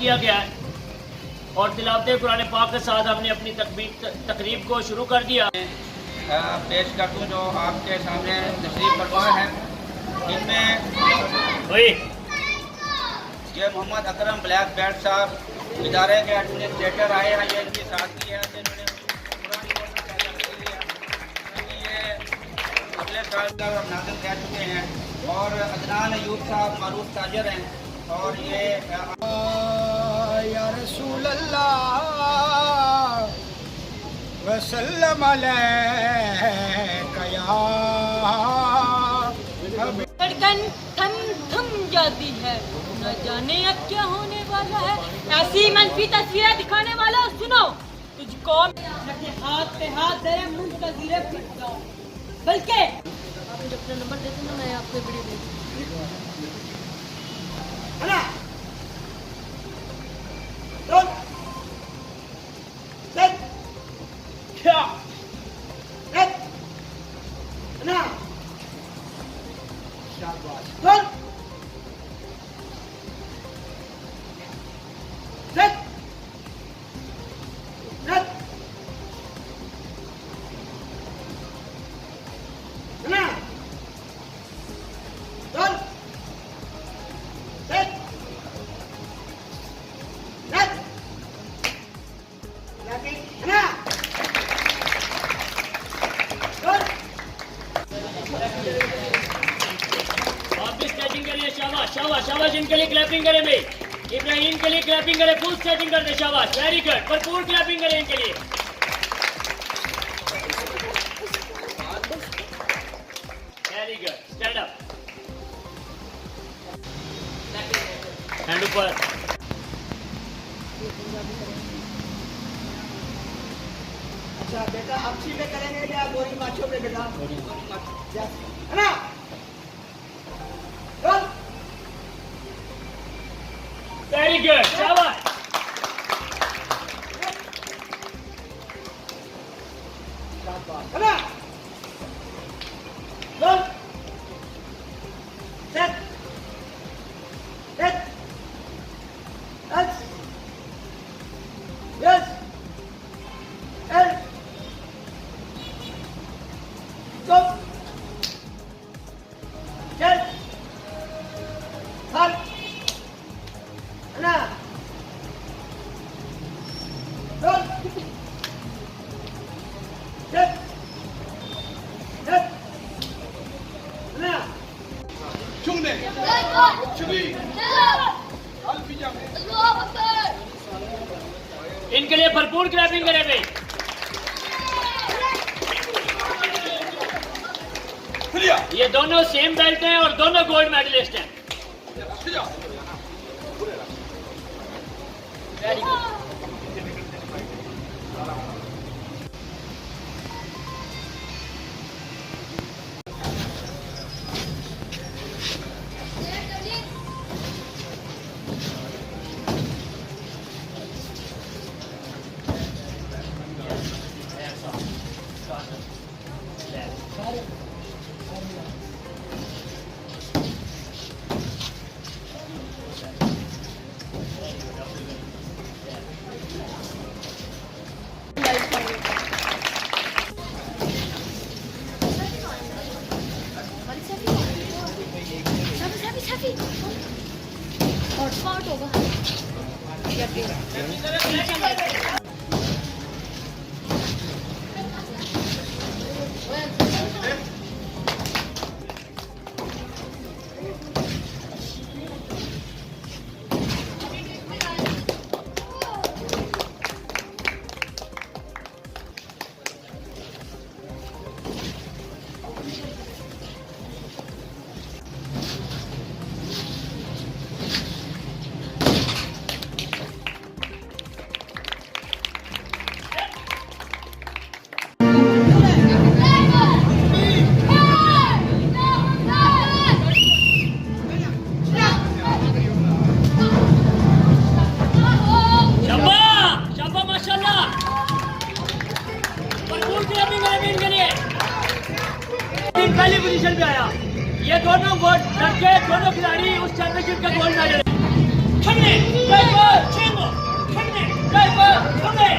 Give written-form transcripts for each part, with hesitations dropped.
किया गया है और तिलावत कुरान पाक के साथ हमने अपनी तकरीब को शुरू कर दिया। पेश कर दूँ जो आपके सामने तशरीफ फरमा है। इनमें ये मोहम्मद अकरम ब्लैक बेल्ट साहब इदारे के एडमिनिस्ट्रेटर आए हैं। ये इनकी साथी है जिन्होंने ये अगले साल का नाज़िल कह चुके हैं। और अदनान अयूब साहब मारूफ ताजर हैं और ये या रसूल अल्लाह वसल्लम अलैका या धड़कन थम थम जाती है, न जाने अब क्या होने वाला है। ऐसी मनफी तस्वीरें दिखाने वाला सुनो, तुझको अपने हाथ पे हाथ दे मुंतज़िर फिर जाओ। बल्कि आप मुझे अपना नंबर देते ना, मैं आपको वीडियो भेज शाबाश इनके लिए क्लैपिंग करें भाई। इब्राहिम के लिए क्लैपिंग करें, फुल सेटिंग कर दे। शाबाश, वेरी गुड, भरपूर क्लैपिंग करें इनके लिए। Very good, stand up, hand ऊपर। अच्छा बेटा अच्छी में करेंगे या गोरी माछों में बेटा? गोरी माछों है ना। वेरी गुड, शाबाश। इनके लिए भरपूर क्लैपिंग करें भाई। ये दोनों सेम बेल्ट हैं और दोनों गोल्ड मेडलिस्ट हैं। Very good. हॉटस्पॉट होगा। दोनों लड़के दोनों खिलाड़ी उस चैंपियनशिप का गोल्ड मेडल खड़े ड्राइवर चेंगो खड़े ड्राइवर खड़े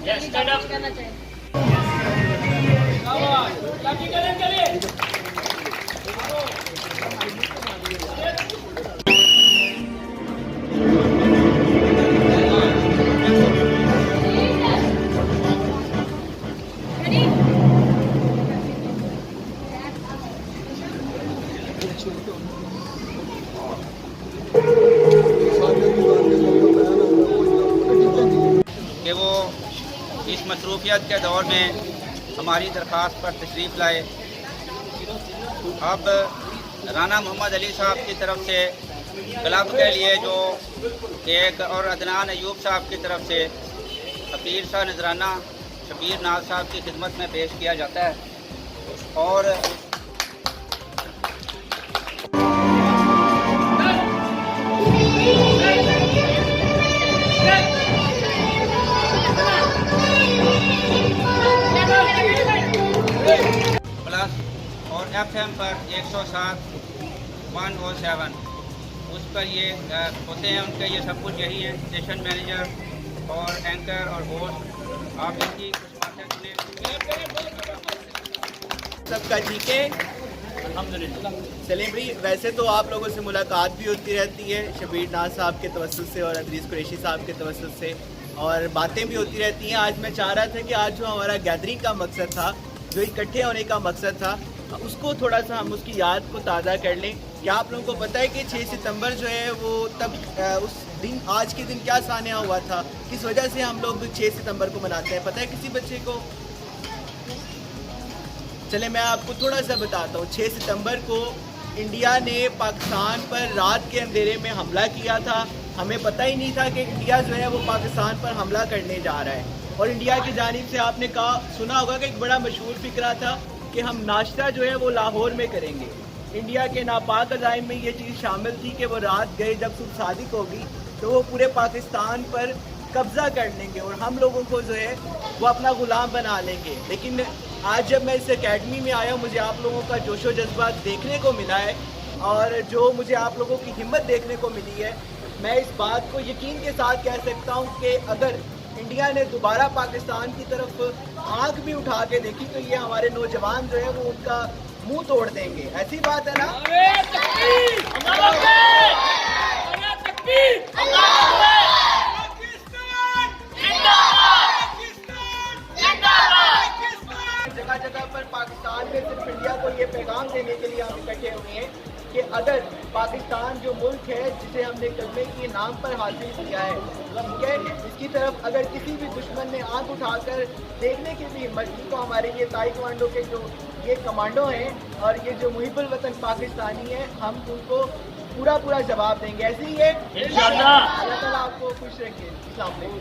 Yes, stand up. Clapping करने के लिए कि वो इस मसरूफियत के दौर में हमारी दरख्वास्त पर तशरीफ़ लाए। अब राना मोहम्मद अली साहब की तरफ से क्लब के लिए जो एक और अदनान अयूब साहब की तरफ से फकीर सा नजराना शबीर नाज साहब की खिदमत में पेश किया जाता है। और प्लस और FM पर 107 उस पर ये होते हैं, उनके ये सब कुछ यही है, स्टेशन मैनेजर और एंकर और होस्ट। आप इनकी कुछ बातें सुने। सबका ठीक है अल्हम्दुलिल्लाह। सेलिब्री। वैसे तो आप लोगों से मुलाकात भी होती रहती है शबीर नाज साहब के तवस्सुल से और अदरीस कुरैशी साहब के तवस्सुल से, और बातें भी होती रहती हैं। आज मैं चाह रहा था कि आज जो हमारा गैदरिंग का मकसद था, जो इकट्ठे होने का मकसद था, उसको थोड़ा सा हम उसकी याद को ताज़ा कर लें। क्या आप लोगों को पता है कि 6 सितंबर जो है वो तब उस दिन, आज के दिन क्या सान्या हुआ था, किस वजह से हम लोग 6 सितंबर को मनाते हैं? पता है किसी बच्चे को? चले मैं आपको थोड़ा सा बताता हूँ। 6 सितंबर को इंडिया ने पाकिस्तान पर रात के अंधेरे में हमला किया था। हमें पता ही नहीं था कि इंडिया जो है वो पाकिस्तान पर हमला करने जा रहा है। और इंडिया की जानिब से आपने सुना होगा कि एक बड़ा मशहूर फिक्रा था कि हम नाश्ता जो है वो लाहौर में करेंगे। इंडिया के नापाक अज़ाइम में ये चीज़ शामिल थी कि वो रात गए जब सुबह सादिक होगी तो वो पूरे पाकिस्तान पर कब्ज़ा कर लेंगे और हम लोगों को जो है वो अपना ग़ुलाम बना लेंगे। लेकिन आज जब मैं इस एकेडमी में आया, मुझे आप लोगों का जोशो जज्बा देखने को मिला है और जो मुझे आप लोगों की हिम्मत देखने को मिली है। मैं इस बात को यकीन के साथ कह सकता हूँ कि अगर इंडिया ने दोबारा पाकिस्तान की तरफ आंख भी उठा के देखी तो ये हमारे नौजवान जो है वो उनका मुंह तोड़ देंगे। ऐसी बात है ना? जगह जगह पर पाकिस्तान में सिर्फ इंडिया को ये पैगाम देने के लिए हम इकट्ठे हुए हैं कि अगर पाकिस्तान जो मुल्क है जिसे हमने कलमे के नाम पर हासिल किया है, ठीक है, इसकी तरफ अगर किसी भी दुश्मन ने आंख उठाकर देखने की भी हिम्मत की तो हमारे ये ताइक्वांडो के जो ये कमांडो हैं और ये जो मुहिब्बुल वतन पाकिस्तानी हैं, हम उनको पूरा जवाब देंगे। ऐसे ही है इंशाअल्लाह। अल्लाह ताला आपको खुश रखे। अस्सलाम वालेकुम।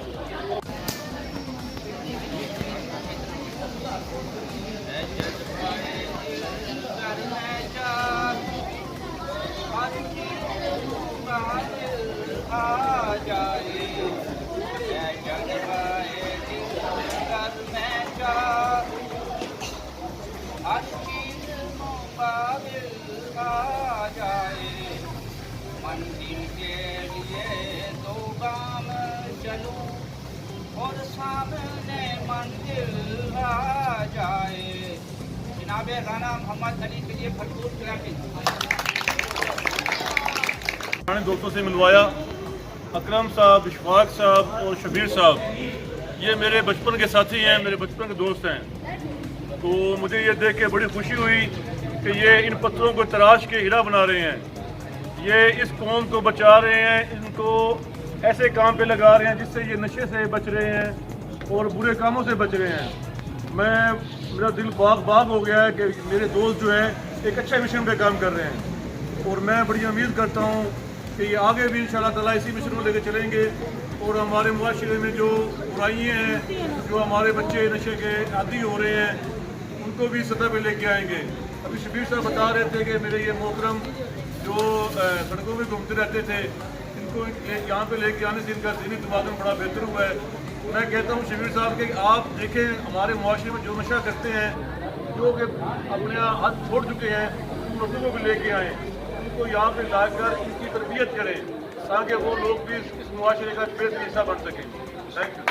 मंजिल के लिए दो गाम चलूं और सामने मंजिल आ जाए। जनाब राना मोहम्मद अली के लिए भरपूर क्लैपिंग। पुराने दोस्तों से मिलवाया, अकरम साहब, इशफाक साहब और शबीर साहब, ये मेरे बचपन के साथी हैं, मेरे बचपन के दोस्त हैं। तो मुझे ये देख के बड़ी खुशी हुई कि ये इन पत्थरों को तराश के हीरा बना रहे हैं। ये इस कौम को बचा रहे हैं, इनको ऐसे काम पे लगा रहे हैं जिससे ये नशे से बच रहे हैं और बुरे कामों से बच रहे हैं। मेरा दिल बाग हो गया है कि मेरे दोस्त जो है एक अच्छे मिशन पे काम कर रहे हैं और मैं बड़ी उम्मीद करता हूँ कि ये आगे भी इंशाल्लाह ताला इसी मिशन को लेकर चलेंगे और हमारे मुआशरे में जो बुराइयाँ हैं, जो हमारे बच्चे नशे के आदी हो रहे हैं, उनको भी सतह पे लेके आएंगे। अभी शबीर साहब बता रहे थे कि मेरे ये मोहतरम जो सड़कों में घूमते रहते थे, इनको यहाँ पे लेके आने से इनका ज़हनी दिमाग बड़ा बेहतर हुआ है। मैं कहता हूँ शबीर साहब कि आप देखें हमारे मुआशरे में जो नशा करते हैं, जो कि अपने हाथ छोड़ चुके हैं, उन लोगों को भी लेके आएँ, उनको यहाँ पे लाकर इनकी तरबियत करें ताकि वो लोग भी इस मुआशरे का बेहतर हिस्सा बन सकें। Thank you.